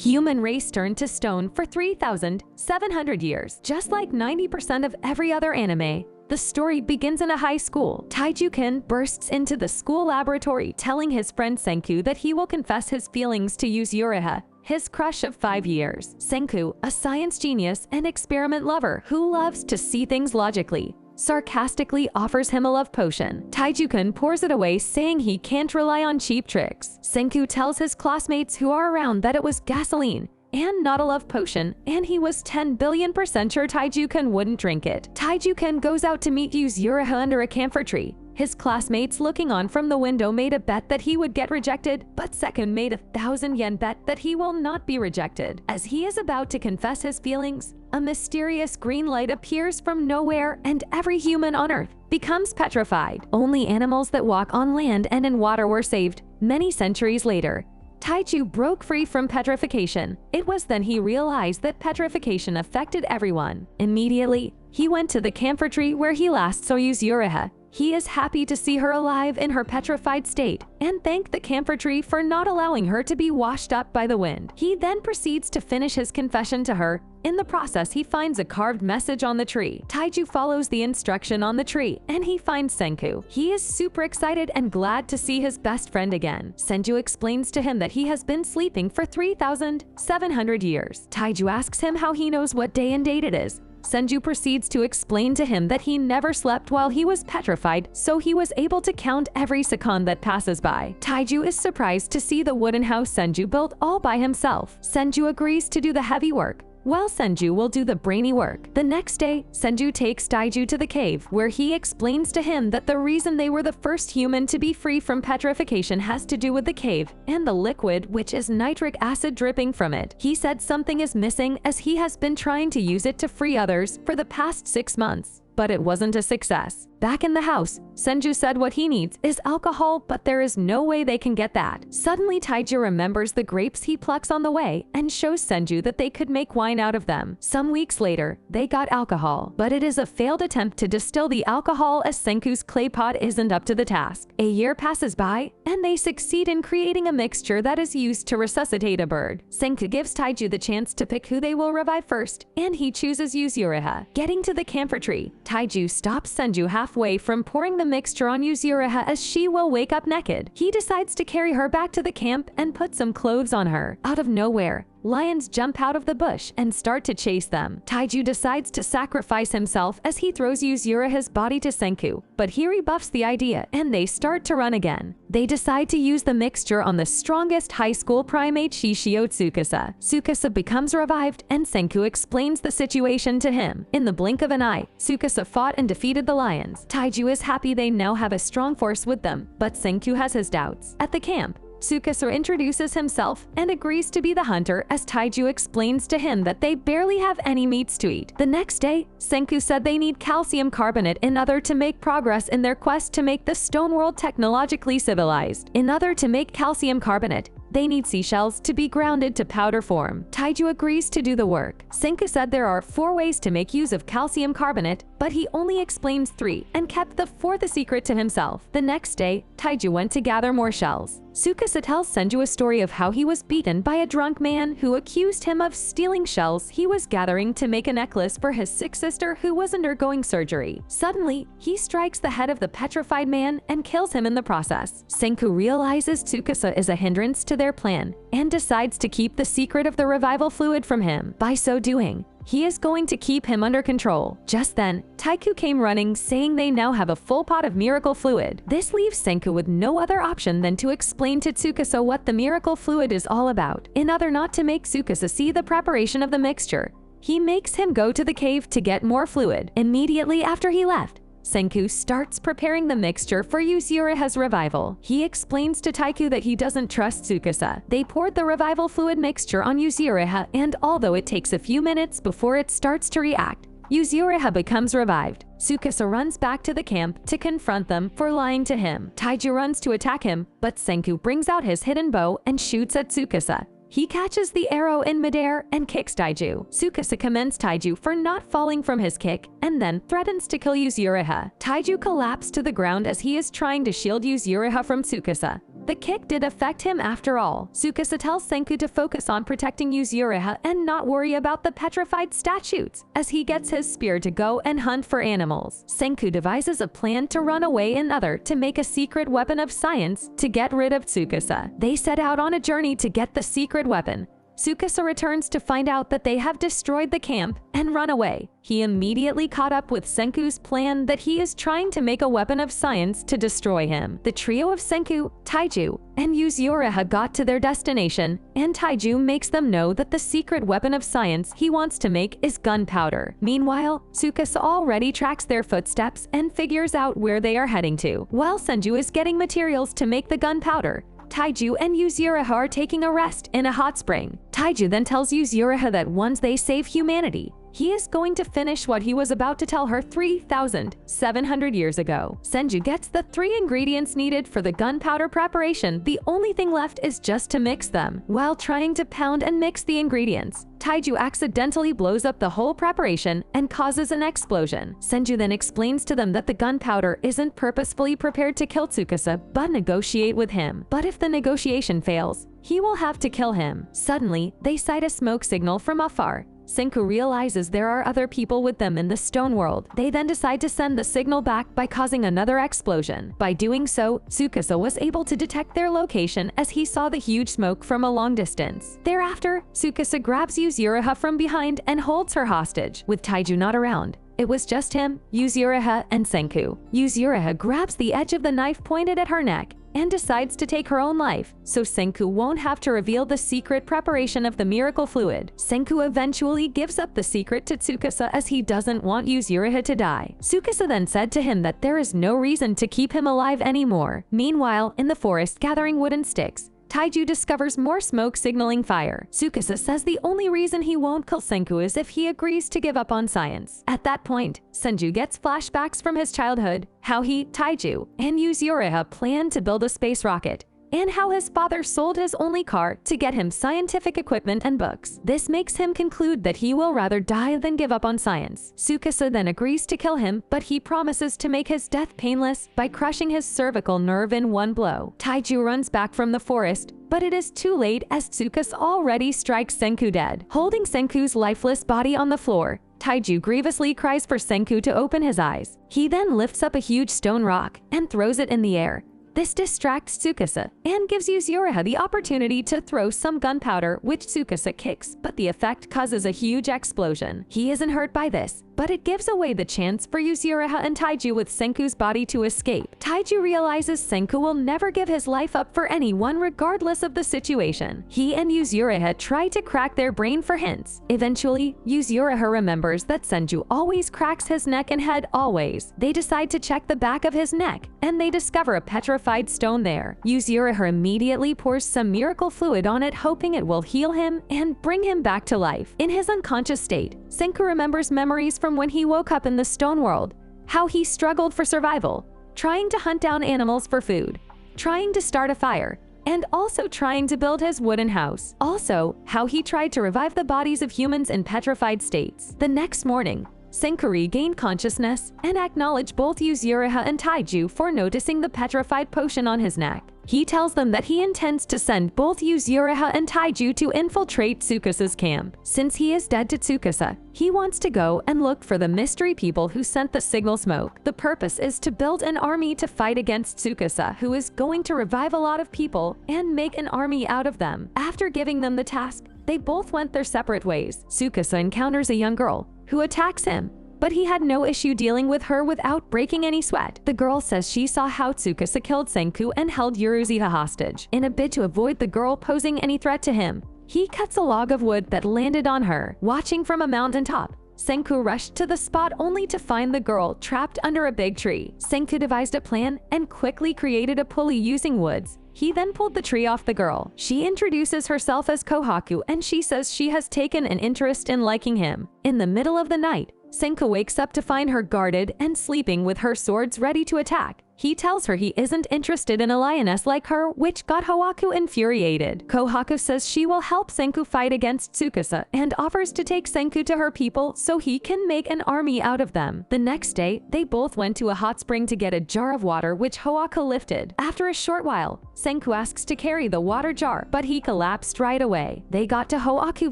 Human race turned to stone for 3,700 years. Just like 90% of every other anime, the story begins in a high school. Taijuken bursts into the school laboratory telling his friend Senku that he will confess his feelings to Yuzuriha, his crush of 5 years. Senku, a science genius and experiment lover who loves to see things logically, sarcastically offers him a love potion. Taijuken pours it away, saying he can't rely on cheap tricks. Senku tells his classmates who are around that it was gasoline and not a love potion, and he was 10 billion% sure Taijuken wouldn't drink it. Taijuken goes out to meet Yuzuriha under a camphor tree. His classmates looking on from the window made a bet that he would get rejected, but Second made a 1,000 yen bet that he will not be rejected. As he is about to confess his feelings, a mysterious green light appears from nowhere and every human on Earth becomes petrified. Only animals that walk on land and in water were saved. Many centuries later, Taiju broke free from petrification. It was then he realized that petrification affected everyone. Immediately, he went to the camphor tree where he last saw Yuzuriha. He is happy to see her alive in her petrified state and thanked the camphor tree for not allowing her to be washed up by the wind. He then proceeds to finish his confession to her. In the process, he finds a carved message on the tree. Taiju follows the instruction on the tree and he finds Senku. He is super excited and glad to see his best friend again. Senju explains to him that he has been sleeping for 3,700 years. Taiju asks him how he knows what day and date it is. Senju proceeds to explain to him that he never slept while he was petrified, so he was able to count every second that passes by. Taiju is surprised to see the wooden house Senju built all by himself. Senju agrees to do the heavy work, while Senju will do the brainy work. The next day, Senju takes Taiju to the cave, where he explains to him that the reason they were the first human to be free from petrification has to do with the cave and the liquid, which is nitric acid dripping from it. He said something is missing as he has been trying to use it to free others for the past 6 months, but it wasn't a success. Back in the house, Senju said what he needs is alcohol, but there is no way they can get that. Suddenly, Taiju remembers the grapes he plucks on the way and shows Senju that they could make wine out of them. Some weeks later, they got alcohol, but it is a failed attempt to distill the alcohol as Senku's clay pot isn't up to the task. A year passes by, and they succeed in creating a mixture that is used to resuscitate a bird. Senku gives Taiju the chance to pick who they will revive first, and he chooses Yuzuriha. Getting to the camphor tree, Taiju stops Senju halfway from pouring the mixture on Yuzuriha as she will wake up naked. He decides to carry her back to the camp and put some clothes on her. Out of nowhere, lions jump out of the bush and start to chase them. Taiju decides to sacrifice himself as he throws Yuzuriha's body to Senku, but he rebuffs the idea and they start to run again. They decide to use the mixture on the strongest high school primate Shishio Tsukasa. Tsukasa becomes revived and Senku explains the situation to him. In the blink of an eye, Tsukasa fought and defeated the lions. Taiju is happy they now have a strong force with them, but Senku has his doubts. At the camp, Tsukasa introduces himself and agrees to be the hunter as Taiju explains to him that they barely have any meats to eat. The next day, Senku said they need calcium carbonate in order to make progress in their quest to make the stone world technologically civilized. In order to make calcium carbonate, they need seashells to be grounded to powder form. Taiju agrees to do the work. Senku said there are 4 ways to make use of calcium carbonate, but he only explains 3 and kept the 4th a secret to himself. The next day, Taiju went to gather more shells. Tsukasa tells Senju a story of how he was beaten by a drunk man who accused him of stealing shells he was gathering to make a necklace for his sick sister who was undergoing surgery. Suddenly, he strikes the head of the petrified man and kills him in the process. Senku realizes Tsukasa is a hindrance to their plan and decides to keep the secret of the revival fluid from him. By so doing, he is going to keep him under control. Just then, Taiku came running, saying they now have a full pot of miracle fluid. This leaves Senku with no other option than to explain to Tsukasa what the miracle fluid is all about. In order not to make Tsukasa see the preparation of the mixture, he makes him go to the cave to get more fluid. Immediately after he left, Senku starts preparing the mixture for Yuzuriha's revival. He explains to Taiku that he doesn't trust Tsukasa. They poured the revival fluid mixture on Yuzuriha, and although it takes a few minutes before it starts to react, Yuzuriha becomes revived. Tsukasa runs back to the camp to confront them for lying to him. Taiju runs to attack him, but Senku brings out his hidden bow and shoots at Tsukasa. He catches the arrow in midair and kicks Taiju. Tsukasa commends Taiju for not falling from his kick and then threatens to kill Yuzuriha. Taiju collapsed to the ground as he is trying to shield Yuzuriha from Tsukasa. The kick did affect him after all. Tsukasa tells Senku to focus on protecting Yuzuriha and not worry about the petrified statues, as he gets his spear to go and hunt for animals. Senku devises a plan to run away and to make a secret weapon of science to get rid of Tsukasa. They set out on a journey to get the secret weapon. Tsukasa returns to find out that they have destroyed the camp and run away. He immediately caught up with Senku's plan that he is trying to make a weapon of science to destroy him. The trio of Senku, Taiju, and Yuzuriha got to their destination, and Taiju makes them know that the secret weapon of science he wants to make is gunpowder. Meanwhile, Tsukasa already tracks their footsteps and figures out where they are heading to. While Senju is getting materials to make the gunpowder, Taiju and Yuzuriha are taking a rest in a hot spring. Taiju then tells Yuzuriha that once they save humanity, he is going to finish what he was about to tell her 3,700 years ago. Senju gets the 3 ingredients needed for the gunpowder preparation. The only thing left is just to mix them. While trying to pound and mix the ingredients, Taiju accidentally blows up the whole preparation and causes an explosion. Senju then explains to them that the gunpowder isn't purposefully prepared to kill Tsukasa, but negotiate with him. But if the negotiation fails, he will have to kill him. Suddenly, they sight a smoke signal from afar. Senku realizes there are other people with them in the stone world. They then decide to send the signal back by causing another explosion. By doing so, Tsukasa was able to detect their location as he saw the huge smoke from a long distance. Thereafter, Tsukasa grabs Yuzuriha from behind and holds her hostage. With Taiju not around, it was just him, Yuzuriha, and Senku. Yuzuriha grabs the edge of the knife pointed at her neck and decides to take her own life, so Senku won't have to reveal the secret preparation of the miracle fluid. Senku eventually gives up the secret to Tsukasa as he doesn't want Yuzuriha to die. Tsukasa then said to him that there is no reason to keep him alive anymore. Meanwhile, in the forest gathering wooden sticks, Taiju discovers more smoke signaling fire. Tsukasa says the only reason he won't kill Senku is if he agrees to give up on science. At that point, Senju gets flashbacks from his childhood, how he, Taiju, and Yuzuriha planned to build a space rocket, and how his father sold his only car to get him scientific equipment and books. This makes him conclude that he will rather die than give up on science. Tsukasa then agrees to kill him, but he promises to make his death painless by crushing his cervical nerve in one blow. Taiju runs back from the forest, but it is too late as Tsukasa already strikes Senku dead. Holding Senku's lifeless body on the floor, Taiju grievously cries for Senku to open his eyes. He then lifts up a huge stone rock and throws it in the air. This distracts Tsukasa and gives Yuzuriha the opportunity to throw some gunpowder, which Tsukasa kicks, but the effect causes a huge explosion. He isn't hurt by this, but it gives away the chance for Yuzuriha and Taiju with Senku's body to escape. Taiju realizes Senku will never give his life up for anyone regardless of the situation. He and Yuzuriha try to crack their brain for hints. Eventually, Yuzuriha remembers that Senju always cracks his neck and head always. They decide to check the back of his neck, and they discover a petrified stone there. Yuzuriha immediately pours some miracle fluid on it, hoping it will heal him and bring him back to life. In his unconscious state, Senku remembers memories from when he woke up in the stone world, how he struggled for survival, trying to hunt down animals for food, trying to start a fire, and also trying to build his wooden house. Also, how he tried to revive the bodies of humans in petrified states. The next morning, Senku regained consciousness and acknowledged both Yuzuriha and Taiju for noticing the petrified potion on his neck. He tells them that he intends to send both Yuzuriha and Taiju to infiltrate Tsukasa's camp. Since he is dead to Tsukasa, he wants to go and look for the mystery people who sent the signal smoke. The purpose is to build an army to fight against Tsukasa, who is going to revive a lot of people and make an army out of them. After giving them the task, they both went their separate ways. Tsukasa encounters a young girl who attacks him, but he had no issue dealing with her without breaking any sweat. The girl says she saw how Tsukasa killed Senku and held Yuzuriha hostage. In a bid to avoid the girl posing any threat to him, he cuts a log of wood that landed on her. Watching from a mountaintop, Senku rushed to the spot only to find the girl trapped under a big tree. Senku devised a plan and quickly created a pulley using woods. He then pulled the tree off the girl. She introduces herself as Kohaku and she says she has taken an interest in liking him. In the middle of the night, Senku wakes up to find her guarded and sleeping with her swords ready to attack. He tells her he isn't interested in a lioness like her, which got Hohaku infuriated. Kohaku says she will help Senku fight against Tsukasa and offers to take Senku to her people so he can make an army out of them. The next day, they both went to a hot spring to get a jar of water which Hohaku lifted. After a short while, Senku asks to carry the water jar, but he collapsed right away. They got to Hohaku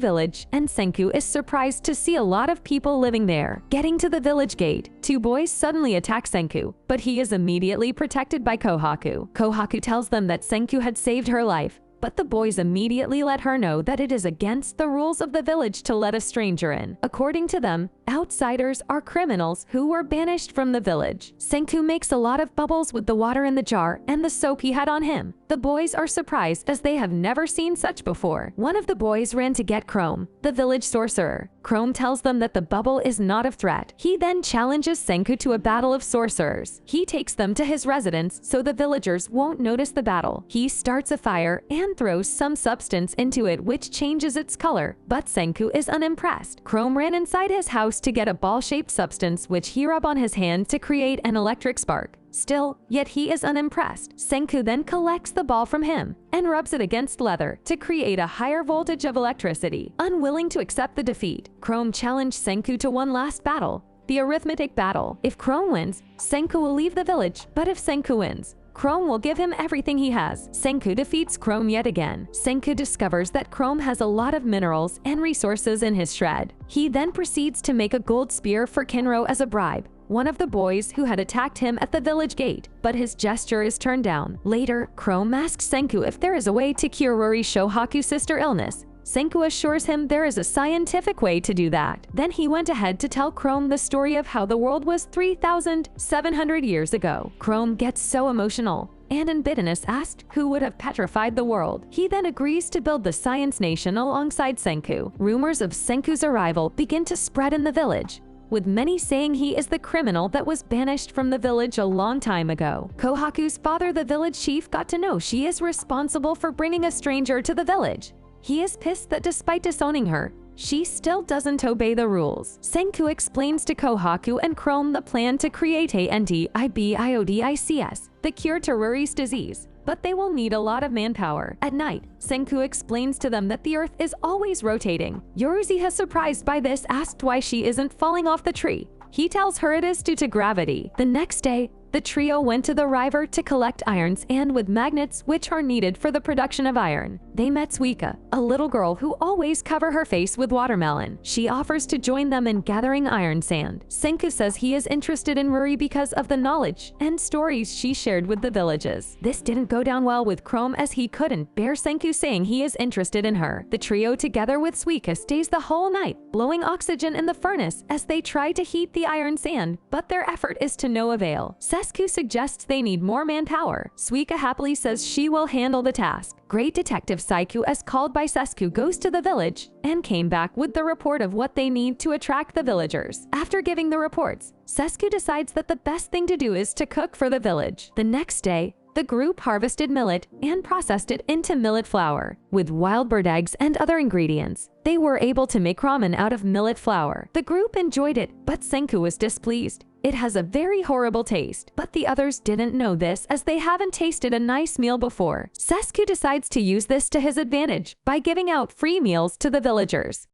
village, and Senku is surprised to see a lot of people living there. Getting to the village gate, two boys suddenly attack Senku, but he is immediately protected by Kohaku. Kohaku tells them that Senku had saved her life, but the boys immediately let her know that it is against the rules of the village to let a stranger in. According to them, outsiders are criminals who were banished from the village. Senku makes a lot of bubbles with the water in the jar and the soap he had on him. The boys are surprised as they have never seen such before. One of the boys ran to get Chrome, the village sorcerer. Chrome tells them that the bubble is not a threat. He then challenges Senku to a battle of sorcerers. He takes them to his residence so the villagers won't notice the battle. He starts a fire and throws some substance into it which changes its color, but Senku is unimpressed. Chrome ran inside his house to get a ball-shaped substance which he rubbed on his hand to create an electric spark. Still, yet he is unimpressed. Senku then collects the ball from him and rubs it against leather to create a higher voltage of electricity. Unwilling to accept the defeat, Chrome challenged Senku to one last battle, the arithmetic battle. If Chrome wins, Senku will leave the village, but if Senku wins, Chrome will give him everything he has. Senku defeats Chrome yet again. Senku discovers that Chrome has a lot of minerals and resources in his shred. He then proceeds to make a gold spear for Kinro as a bribe, one of the boys who had attacked him at the village gate, but his gesture is turned down. Later, Chrome asks Senku if there is a way to cure Ruri Shohaku's sister illness. Senku assures him there is a scientific way to do that. Then he went ahead to tell Chrome the story of how the world was 3,700 years ago. Chrome gets so emotional and in bitterness asked who would have petrified the world. He then agrees to build the Science Nation alongside Senku. Rumors of Senku's arrival begin to spread in the village, with many saying he is the criminal that was banished from the village a long time ago. Kohaku's father, the village chief, got to know she is responsible for bringing a stranger to the village. He is pissed that despite disowning her, she still doesn't obey the rules. Senku explains to Kohaku and Chrome the plan to create antibiotics, the cure to Ruri's disease, but they will need a lot of manpower. At night, Senku explains to them that the earth is always rotating. Yoruzuha, surprised by this, asked why she isn't falling off the tree. He tells her it is due to gravity. The next day, the trio went to the river to collect irons and with magnets which are needed for the production of iron. They met Suika, a little girl who always covers her face with watermelon. She offers to join them in gathering iron sand. Senku says he is interested in Ruri because of the knowledge and stories she shared with the villages. This didn't go down well with Chrome as he couldn't bear Senku saying he is interested in her. The trio together with Suika stays the whole night, blowing oxygen in the furnace as they try to heat the iron sand, but their effort is to no avail. Sesku suggests they need more manpower. Suika happily says she will handle the task. Great Detective Saiku, as called by Sesku, goes to the village and came back with the report of what they need to attract the villagers. After giving the reports, Sesku decides that the best thing to do is to cook for the village. The next day, the group harvested millet and processed it into millet flour. With wild bird eggs and other ingredients, they were able to make ramen out of millet flour. The group enjoyed it, but Senku was displeased. It has a very horrible taste, but the others didn't know this as they haven't tasted a nice meal before. Sesku decides to use this to his advantage by giving out free meals to the villagers.